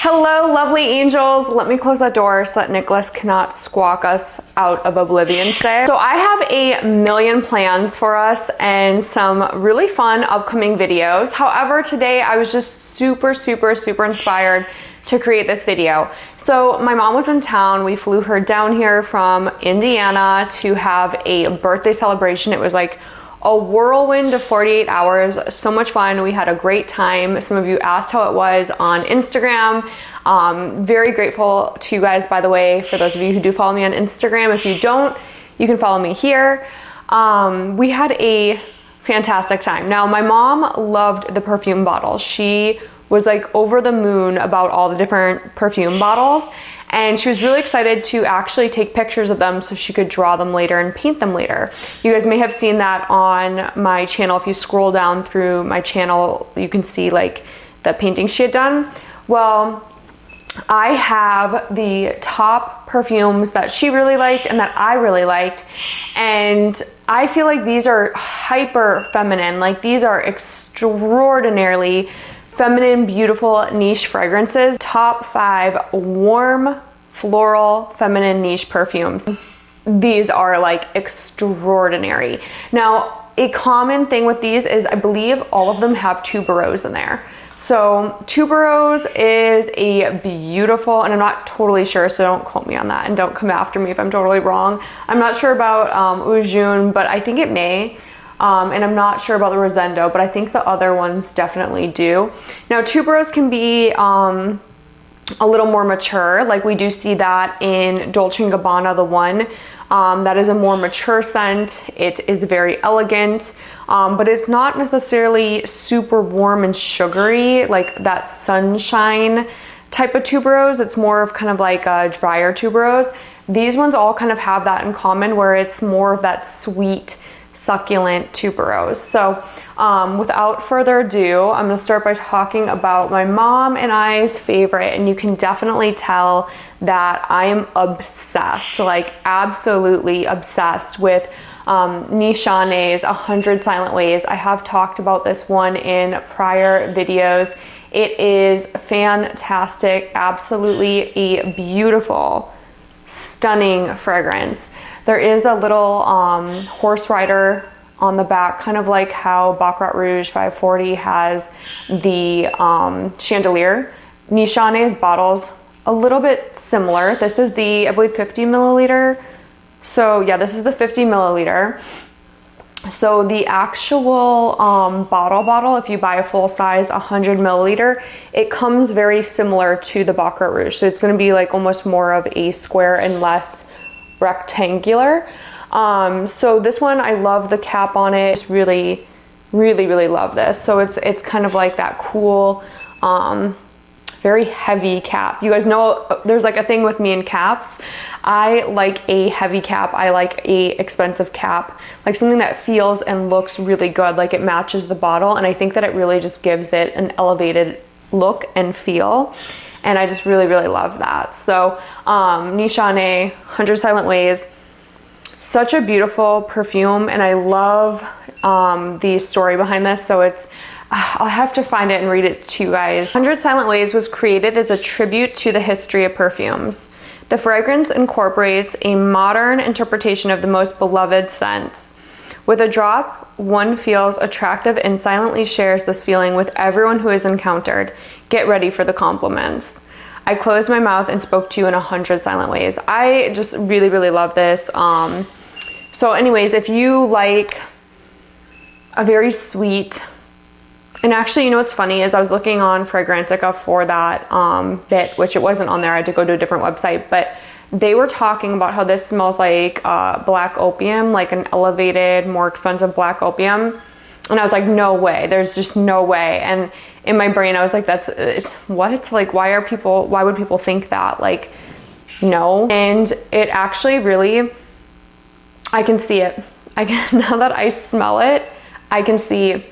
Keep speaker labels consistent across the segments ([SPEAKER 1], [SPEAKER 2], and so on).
[SPEAKER 1] Hello, lovely angels. Let me close that door so that Nicholas cannot squawk us out of oblivion today. So I have a million plans for us and some really fun upcoming videos. However, today I was just super inspired to create this video. So my mom was in town. We flew her down here from Indiana to have a birthday celebration. It was like a whirlwind of 48 hours, so much fun. We had a great time. Some of you asked how it was on Instagram. Very grateful to you guys, by the way, for those of you who do follow me on Instagram. If you don't, you can follow me here. We had a fantastic time. Now, my mom loved the perfume bottles. She was like over the moon about all the different perfume bottles, and she was really excited to actually take pictures of them so she could draw them later and paint them later. You guys may have seen that on my channel. If you scroll down through my channel, you can see like the painting she had done. Well, I have the top perfumes that she really liked and that I really liked, and I feel like these are hyper feminine. Like, these are extraordinarily feminine, beautiful niche fragrances. Top 5 warm, floral, feminine niche perfumes. These are like extraordinary. Now, a common thing with these is I believe all of them have tuberose in there. So tuberose is a beautiful, and I'm not totally sure, so don't quote me on that and don't come after me if I'm totally wrong. I'm not sure about Ujun, but I think it may. And I'm not sure about the Rosendo, but I think the other ones definitely do. Now, tuberose can be a little more mature. Like, we do see that in Dolce & Gabbana, the one. That is a more mature scent. It is very elegant, but it's not necessarily super warm and sugary, like that sunshine type of tuberose. It's more of kind of like a drier tuberose. These ones all kind of have that in common, where it's more of that sweet, succulent tuberose. So without further ado, I'm gonna start by talking about my mom and I's favorite, and you can definitely tell that I am obsessed, like absolutely obsessed with Nishane-100 Silent Ways. I have talked about this one in prior videos. It is fantastic, absolutely a beautiful, stunning fragrance. There is a little horse rider on the back, kind of like how Baccarat Rouge 540 has the chandelier. Nishane's bottles, a little bit similar. This is the, I believe, 50 milliliter. So yeah, this is the 50 milliliter. So the actual bottle, if you buy a full size 100 milliliter, it comes very similar to the Baccarat Rouge. So it's gonna be like almost more of a square and less rectangular. So this one, I love the cap on it. Just really love this. So it's kind of like that cool, very heavy cap. You guys know there's like a thing with me in caps. I like a heavy cap. I like a expensive cap, like something that feels and looks really good, like it matches the bottle. And I think that it really just gives it an elevated look and feel. And I just really love that. So Nishane-100 Silent Ways, such a beautiful perfume, and I love the story behind this. So it's, I'll have to find it and read it to you guys. 100 Silent Ways was created as a tribute to the history of perfumes. The fragrance incorporates a modern interpretation of the most beloved scents. With a drop, one feels attractive and silently shares this feeling with everyone who is encountered. Get ready for the compliments. I closed my mouth and spoke to you in 100 silent ways. I just really love this. So anyways, if you like a very sweet, and actually, you know what's funny is I was looking on Fragrantica for that bit, which it wasn't on there. I had to go to a different website, but they were talking about how this smells like black opium, like an elevated, more expensive black opium. And I was like, no way, there's just no way. And in my brain, I was like, what? Like, why would people think that? Like, no. And it actually really, I can see it. Now that I smell it, I can see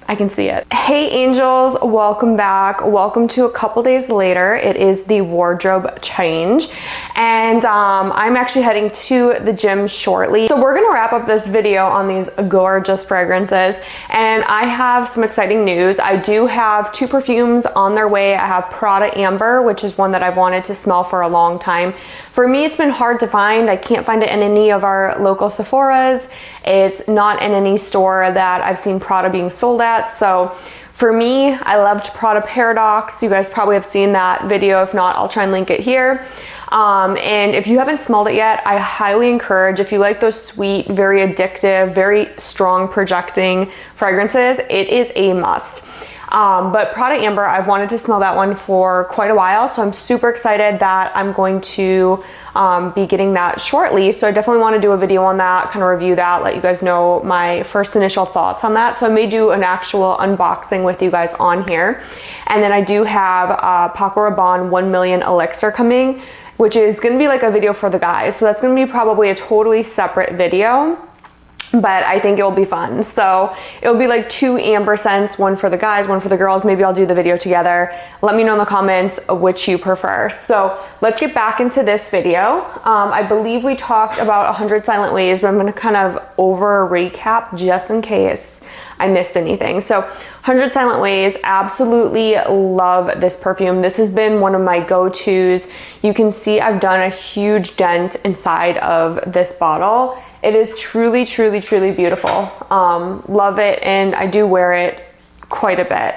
[SPEAKER 1] I can see it. Hey angels, welcome back. Welcome to a couple days later. It is the wardrobe change, and I'm actually heading to the gym shortly. So we're gonna wrap up this video on these gorgeous fragrances, and I have some exciting news. I do have 2 perfumes on their way. I have Prada Amber, which is one that I've wanted to smell for a long time. For me, it's been hard to find. I can't find it in any of our local Sephoras. It's not in any store that I've seen Prada being sold at. So for me, I loved Prada Paradox. You guys probably have seen that video. If not, I'll try and link it here. And if you haven't smelled it yet, I highly encourage, if you like those sweet, very addictive, very strong projecting fragrances, it is a must. But Prada Amber, I've wanted to smell that one for quite a while, so I'm super excited that I'm going to be getting that shortly. So I definitely want to do a video on that, kind of review that, let you guys know my first initial thoughts on that. So I may do an actual unboxing with you guys on here. And then I do have Paco Rabanne 1 Million Elixir coming, which is going to be like a video for the guys. So that's going to be probably a totally separate video, but I think it will be fun. So it'll be like 2 amber scents, one for the guys, one for the girls. Maybe I'll do the video together. Let me know in the comments which you prefer. So let's get back into this video. I believe we talked about 100 Silent Ways, but I'm going to kind of over recap just in case I missed anything. So 100 Silent Ways, absolutely love this perfume. This has been one of my go-tos. You can see I've done a huge dent inside of this bottle. It is truly, truly, truly beautiful. Love it, and I do wear it quite a bit.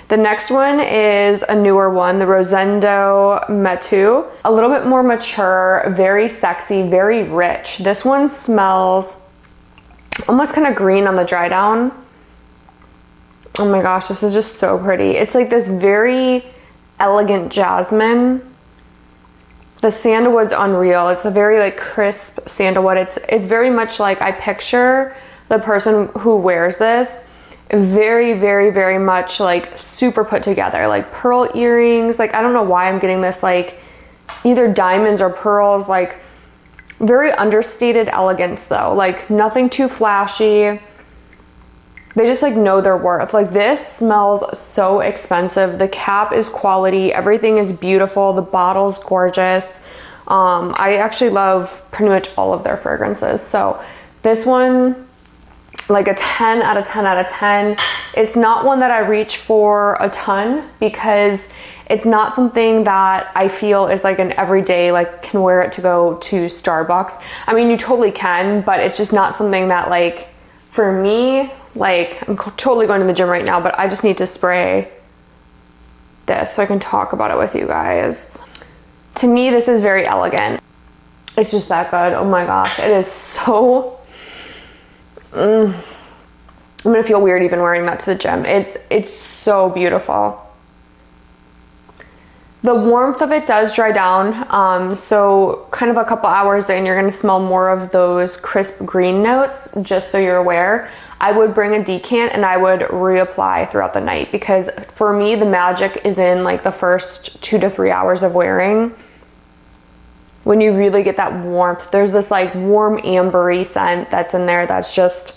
[SPEAKER 1] The next one is a newer one, the Rosendo Mateu. A little bit more mature, very sexy, very rich. This one smells almost kind of green on the dry down. Oh my gosh, this is just so pretty. It's like this very elegant jasmine. The sandalwood's unreal. It's a very like crisp sandalwood. It's very much like I picture the person who wears this very, very, very much like super put together, like pearl earrings. Like I don't know why I'm getting this, like either diamonds or pearls, like very understated elegance though, like nothing too flashy. They just like know their worth. Like this smells so expensive. The cap is quality. Everything is beautiful. The bottle's gorgeous. I actually love pretty much all of their fragrances. So this one, like a 10 out of 10 out of 10. It's not one that I reach for a ton because it's not something that I feel is like an everyday, like can wear it to go to Starbucks. I mean, you totally can, but it's just not something that like, for me, like I'm totally going to the gym right now, but I just need to spray this so I can talk about it with you guys. To me, this is very elegant. It's just that good. Oh my gosh, it is so, I'm gonna feel weird even wearing that to the gym. It's so beautiful. The warmth of it does dry down, so kind of a couple hours in, you're gonna smell more of those crisp green notes, just so you're aware. I would bring a decant and I would reapply throughout the night because for me, the magic is in like the first 2 to 3 hours of wearing. When you really get that warmth, there's this like warm ambery scent that's in there that's just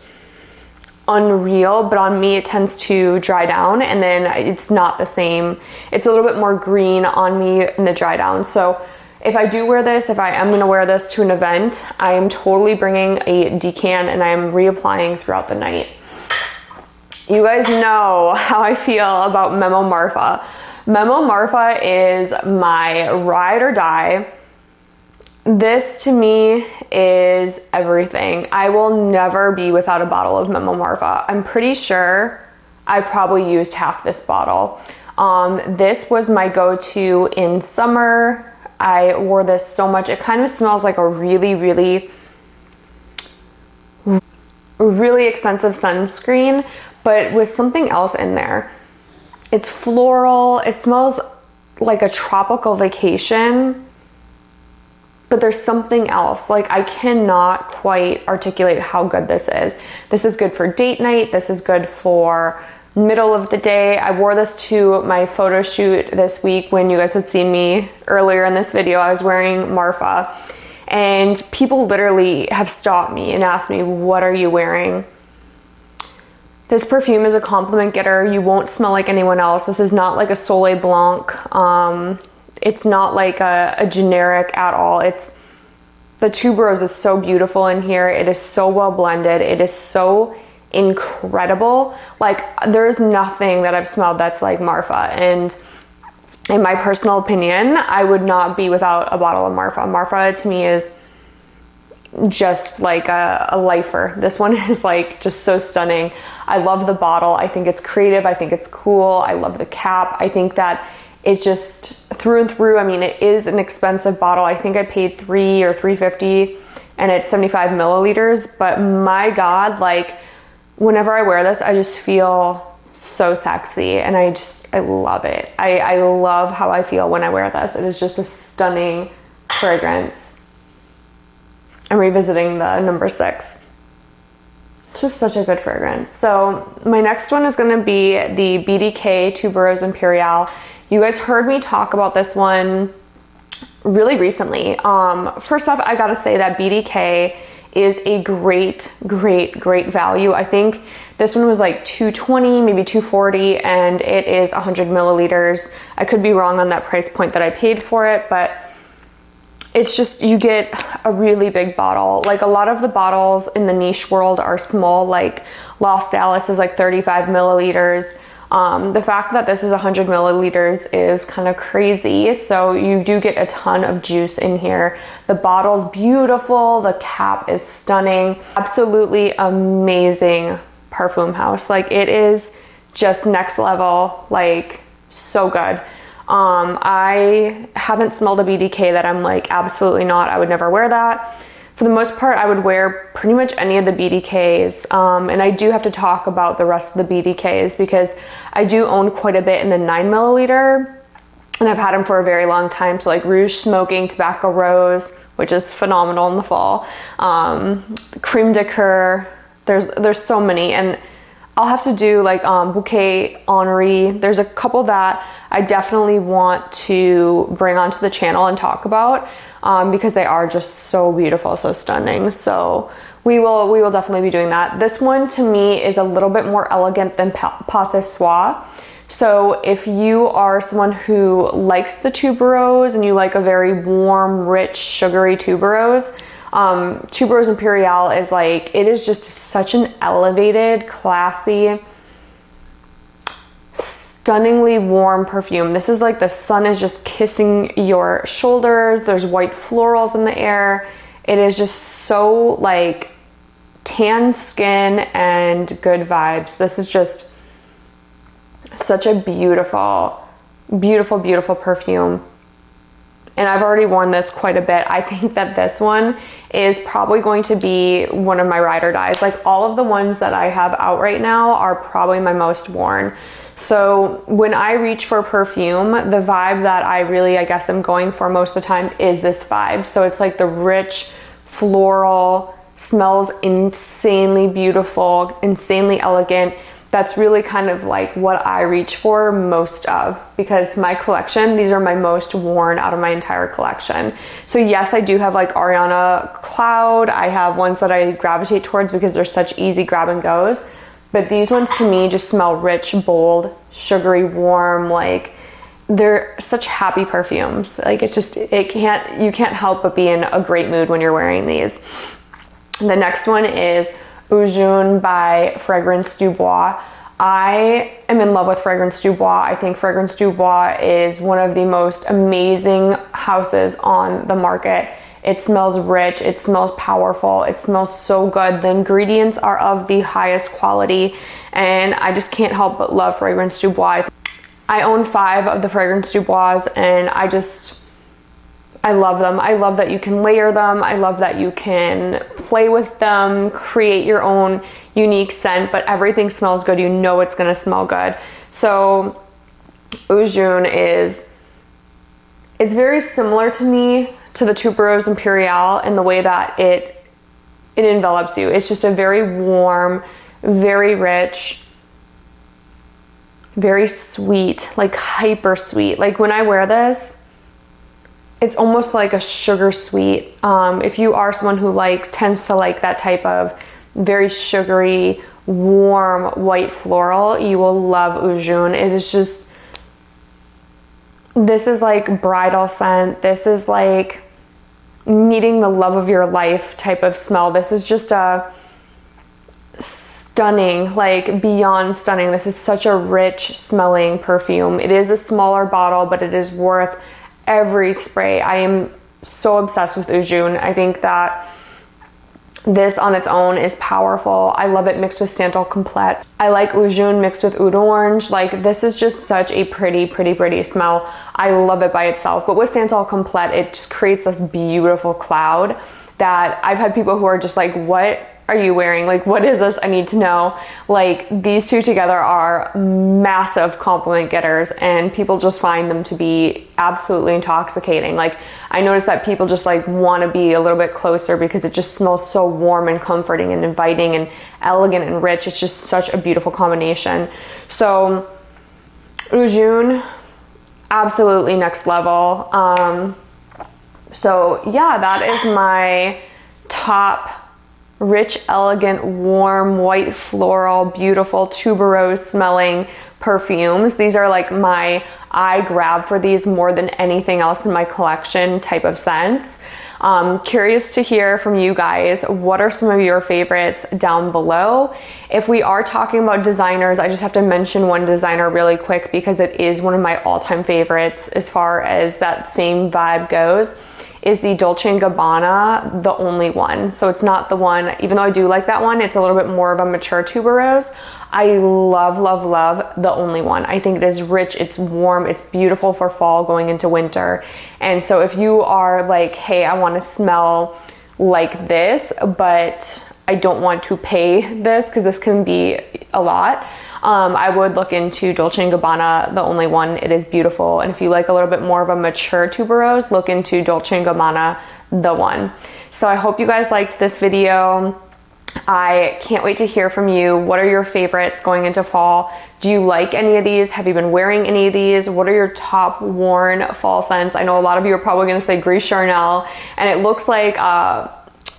[SPEAKER 1] unreal, but on me it tends to dry down and then it's not the same. It's a little bit more green on me in the dry down. So if I do wear this, if I am going to wear this to an event, I am totally bringing a decant and I'm reapplying throughout the night. You guys know how I feel about Memo Marfa. Memo Marfa is my ride or die. This to me is everything. I will never be without a bottle of Memo Marfa. I'm pretty sure I probably used half this bottle. This was my go-to in summer. I wore this so much. It kind of smells like a really, really, really expensive sunscreen, but with something else in there. It's floral. It smells like a tropical vacation, but there's something else. Like I cannot quite articulate how good this is. This is good for date night. This is good for middle of the day. I wore this to my photo shoot this week. When you guys had seen me earlier in this video, I was wearing Marfa and people literally have stopped me and asked me, what are you wearing? This perfume is a compliment getter. You won't smell like anyone else. This is not like a Soleil Blanc. It's not like a generic at all. The tuberose is so beautiful in here. It is so well blended. It is so incredible. Like, there's nothing that I've smelled that's like Marfa. And in my personal opinion, I would not be without a bottle of Marfa. Marfa to me is just like a lifer. This one is like just so stunning. I love the bottle. I think it's creative. I think it's cool. I love the cap. I think that it's just through and through. I mean, it is an expensive bottle. I think I paid $3 or $3.50 and it's 75 milliliters, but my God, like whenever I wear this, I just feel so sexy and I love it. I love how I feel when I wear this. It is just a stunning fragrance. I'm revisiting the number 6. It's just such a good fragrance. So my next one is going to be the BDK-Tuberose Imperiale. You guys heard me talk about this one really recently. First off, I gotta say that BDK is a great value. I think this one was like $220, maybe $240, and it is 100 milliliters. I could be wrong on that price point that I paid for it, but it's just, you get a really big bottle. Like a lot of the bottles in the niche world are small, like Lost Alice is like 35 milliliters. The fact that this is 100 milliliters is kind of crazy. So you do get a ton of juice in here. The bottle's beautiful. The cap is stunning. Absolutely amazing perfume house. Like it is just next level, like so good. I haven't smelled a BDK that I'm like, absolutely not, I would never wear that. For the most part, I would wear pretty much any of the BDKs. And I do have to talk about the rest of the BDKs because I do own quite a bit in the 9 milliliter and I've had them for a very long time. So like Rouge Smoking, Tobacco Rose, which is phenomenal in the fall. Creme de Coeur, there's so many. And I'll have to do like Bouquet Henri. There's a couple that I definitely want to bring onto the channel and talk about because they are just so beautiful, so stunning. So we will definitely be doing that. This one to me is a little bit more elegant than Pas Ce Soir. So if you are someone who likes the tuberose and you like a very warm, rich, sugary tuberose, Tuberose Imperiale is like, it is just such an elevated, classy, stunningly warm perfume. This is like the sun is just kissing your shoulders. There's white florals in the air. It is just so like tan skin and good vibes. This is just such a beautiful, beautiful, beautiful perfume. And I've already worn this quite a bit. I think that this one is probably going to be one of my ride or dies. Like all of the ones that I have out right now are probably my most worn. So when I reach for perfume, the vibe that I really, I guess, am going for most of the time is this vibe. So it's like the rich, floral, smells insanely beautiful, insanely elegant. That's really kind of like what I reach for most of, because my collection, these are my most worn out of my entire collection. So yes, I do have like Ariana Cloud. I have ones that I gravitate towards because they're such easy grab and goes. But these ones to me just smell rich, bold, sugary, warm. Like they're such happy perfumes. Like it's just, you can't help but be in a great mood when you're wearing these. The next one is Ujun by Fragrance du Bois. I am in love with Fragrance du Bois. I think Fragrance du Bois is one of the most amazing houses on the market. It smells rich, it smells powerful, it smells so good. The ingredients are of the highest quality and I just can't help but love Fragrance du Bois. I own 5 of the Fragrance du Bois and I love them. I love that you can layer them. I love that you can play with them, create your own unique scent, but everything smells good. You know it's gonna smell good. So Ujun it's very similar to me to the Tuberose Imperiale in the way that it envelops you. It's just a very warm, very rich, very sweet, like hyper sweet. Like when I wear this, it's almost like a sugar sweet. If you are someone who tends to like that type of very sugary, warm white floral, you will love Ujun. It is just, this is like bridal scent. This is like meeting the love of your life type of smell. This is just a stunning, like beyond stunning. This is such a rich smelling perfume. It is a smaller bottle, but it is worth every spray. I am so obsessed with Ujun. I think that this on its own is powerful. I love it mixed with Santal Complete. I like Ujun mixed with Oud Orange. Like, this is just such a pretty smell. I love it by itself. But with Santal Complete, it just creates this beautiful cloud that I've had people who are just like, what are you wearing? Like, what is this? I need to know. Like, these two together are massive compliment getters, and people just find them to be absolutely intoxicating. Like, I noticed that people just like want to be a little bit closer because it just smells so warm and comforting and inviting and elegant and rich. It's just such a beautiful combination. So Ujun, absolutely next level. So yeah, that is my top rich, elegant, warm, white floral, beautiful tuberose smelling perfumes. These are like my eye grab for these more than anything else in my collection type of scents. Curious to hear from you guys. What are some of your favorites down below? If we are talking about designers, I just have to mention one designer really quick because it is one of my all-time favorites as far as that same vibe goes, is the Dolce & Gabbana, the only one. So it's not the one, even though I do like that one, it's a little bit more of a mature tuberose. I love the only one. I think it is rich, it's warm, it's beautiful for fall going into winter. And so if you are like, hey, I want to smell like this, but I don't want to pay this because this can be a lot, I would look into Dolce & Gabbana, the only one. It is beautiful. And if you like a little bit more of a mature tuberose, look into Dolce & Gabbana, the one. So I hope you guys liked this video. I can't wait to hear from you. What are your favorites going into fall? Do you like any of these? Have you been wearing any of these? What are your top worn fall scents? I know a lot of you are probably going to say Gris Charnel, and it looks like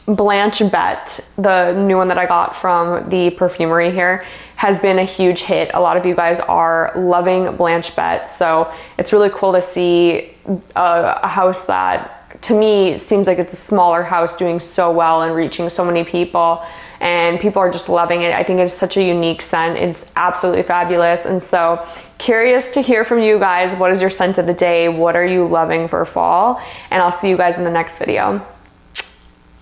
[SPEAKER 1] Blanche Bette, the new one that I got from the perfumery here, has been a huge hit. A lot of you guys are loving Blanche Bette, so it's really cool to see a house that, to me, seems like it's a smaller house doing so well and reaching so many people, and people are just loving it. I think it's such a unique scent. It's absolutely fabulous, and so curious to hear from you guys. What is your scent of the day? What are you loving for fall? And I'll see you guys in the next video.